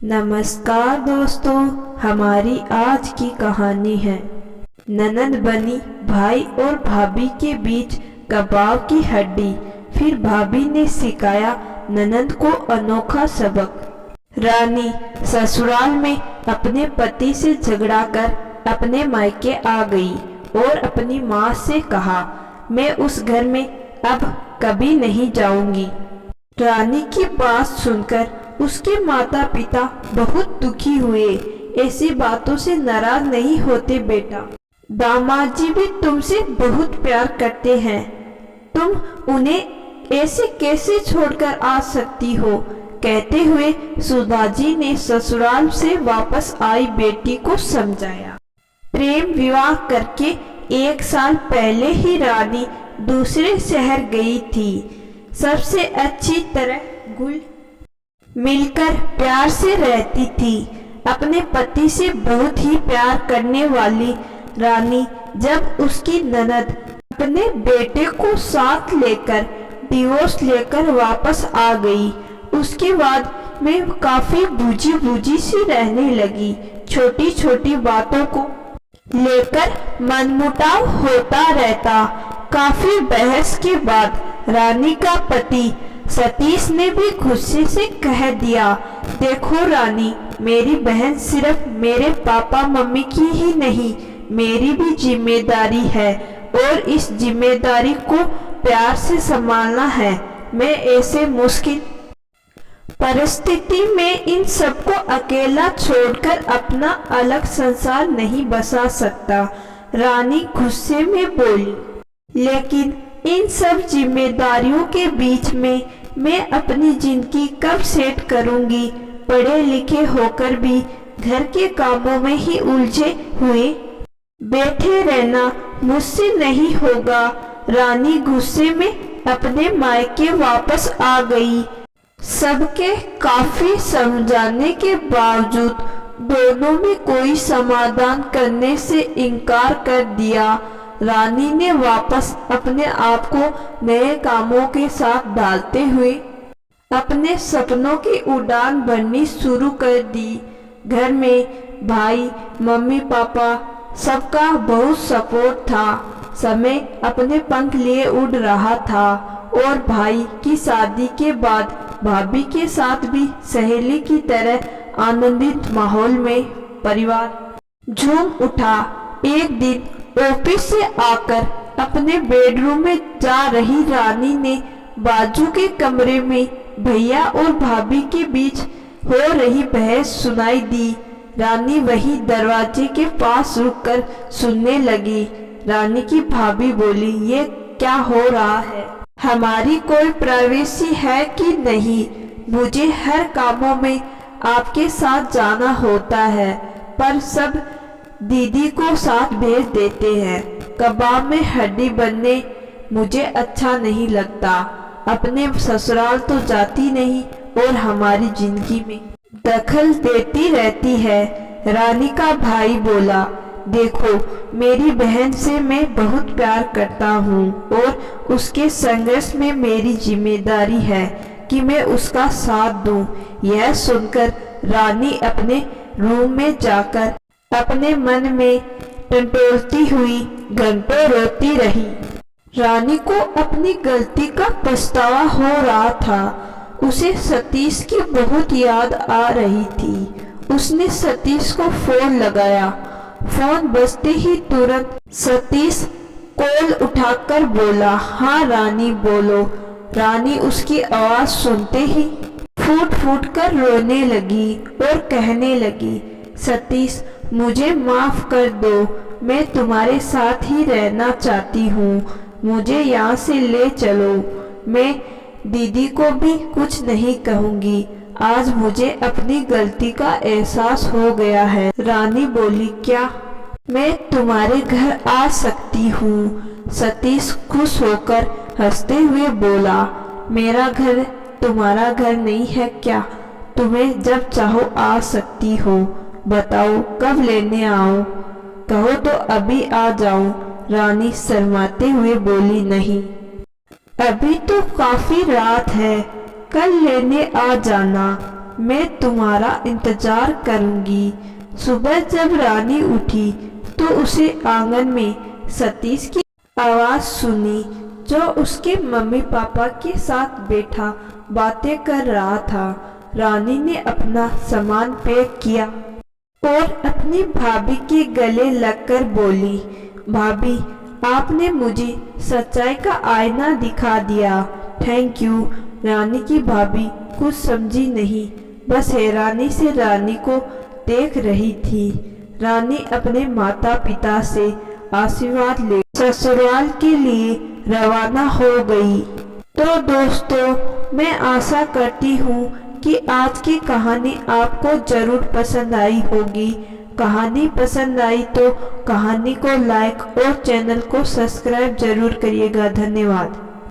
नमस्कार दोस्तों, हमारी आज की कहानी है ननद बनी भाई और भाभी के बीच कबाब की हड्डी। फिर भाभी ने सिखाया ननद को अनोखा सबक। रानी ससुराल में अपने पति से झगड़ा कर अपने मायके आ गई और अपनी माँ से कहा, मैं उस घर में अब कभी नहीं जाऊंगी। रानी की बात सुनकर उसके माता पिता बहुत दुखी हुए। ऐसी बातों से नाराज नहीं होते बेटा, दामाद जी भी तुमसे बहुत प्यार करते हैं, तुम उन्हें ऐसे कैसे छोड़कर आ सकती हो। कहते हुए सुधा जी ने ससुराल से वापस आई बेटी को समझाया। प्रेम विवाह करके 1 साल पहले ही रानी दूसरे शहर गई थी। सबसे अच्छी तरह घुल मिलकर प्यार से रहती थी। अपने पति से बहुत ही प्यार करने वाली रानी जब उसकी ननद अपने बेटे को साथ लेकर डिवोर्स लेकर वापस आ गई, उसके बाद मैं काफी बूझी बूझी सी रहने लगी। छोटी छोटी बातों को लेकर मनमुटाव होता रहता। काफी बहस के बाद रानी का पति सतीश ने भी गुस्से से कह दिया, देखो रानी, मेरी बहन सिर्फ मेरे पापा मम्मी की ही नहीं, मेरी भी जिम्मेदारी है और इस जिम्मेदारी को प्यार से संभालना है। मैं ऐसे मुश्किल परिस्थिति में इन सबको अकेला छोड़कर अपना अलग संसार नहीं बसा सकता। रानी गुस्से में बोली, लेकिन इन सब जिम्मेदारियों के बीच में मैं अपनी जिंदगी कब सेट करूंगी। पढ़े लिखे होकर भी घर के कामों में ही उलझे हुए बैठे रहना मुझसे नहीं होगा। रानी गुस्से में अपने मायके वापस आ गई। सबके काफी समझाने के बावजूद दोनों में कोई समाधान करने से इनकार कर दिया। रानी ने वापस अपने आप को नए कामों के साथ डालते हुए अपने सपनों की उड़ान भरनी शुरू कर दी। घर में भाई मम्मी पापा सबका बहुत सपोर्ट था। समय अपने पंख लिए उड़ रहा था और भाई की शादी के बाद भाभी के साथ भी सहेली की तरह आनंदित माहौल में परिवार झूम उठा। एक दिन ऑफिस से आकर अपने बेडरूम में जा रही रानी ने बाजू के कमरे में भैया और भाभी के बीच हो रही बहस सुनाई दी। रानी वही दरवाजे के पास रुककर सुनने लगी। रानी की भाभी बोली, ये क्या हो रहा है? हमारी कोई प्राइवेसी है कि नहीं? मुझे हर कामों में आपके साथ जाना होता है, पर सब दीदी को साथ भेज देते हैं। कबाब में हड्डी बनने मुझे अच्छा नहीं लगता। अपने ससुराल तो जाती नहीं और हमारी जिंदगी में दखल देती रहती है। रानी का भाई बोला, देखो, मेरी बहन से मैं बहुत प्यार करता हूँ और उसके संघर्ष में मेरी जिम्मेदारी है कि मैं उसका साथ दूँ। यह सुनकर रानी अपने रूम में जाकर अपने मन में टटोलती हुई घंटों रोती रही। रानी को अपनी गलती का पछतावा हो रहा था। उसे सतीश की बहुत याद आ रही थी। उसने सतीश को फोन लगाया। फोन बजते ही तुरंत सतीश कॉल उठाकर बोला, हाँ रानी बोलो। रानी उसकी आवाज सुनते ही फूट फूट कर रोने लगी और कहने लगी, सतीश, मुझे माफ कर दो, मैं तुम्हारे साथ ही रहना चाहती हूँ, मुझे यहाँ से ले चलो। मैं दीदी को भी कुछ नहीं कहूँगी। आज मुझे अपनी गलती का एहसास हो गया है। रानी बोली, क्या मैं तुम्हारे घर आ सकती हूँ? सतीश खुश होकर हंसते हुए बोला, मेरा घर तुम्हारा घर नहीं है क्या? तुम्हें जब चाहो आ सकती हो। बताओ कब लेने आऊं? कहो तो अभी आ जाऊं। रानी शर्माते हुए बोली, नहीं, अभी तो काफी रात है, कल लेने आ जाना। मैं तुम्हारा इंतजार करूंगी। सुबह जब रानी उठी तो उसे आंगन में सतीश की आवाज सुनी, जो उसके मम्मी पापा के साथ बैठा बातें कर रहा था। रानी ने अपना सामान पैक किया और अपनी भाभी के गले लगकर बोली, भाभी आपने मुझे सच्चाई का आईना दिखा दिया, थैंक यू। रानी की भाभी कुछ समझी नहीं, बस हैरानी से रानी को देख रही थी। रानी अपने माता पिता से आशीर्वाद ले ससुराल के लिए रवाना हो गई। तो दोस्तों, मैं आशा करती हूँ कि आज की कहानी आपको जरूर पसंद आई होगी। कहानी पसंद आई तो कहानी को लाइक और चैनल को सब्सक्राइब जरूर करिएगा। धन्यवाद।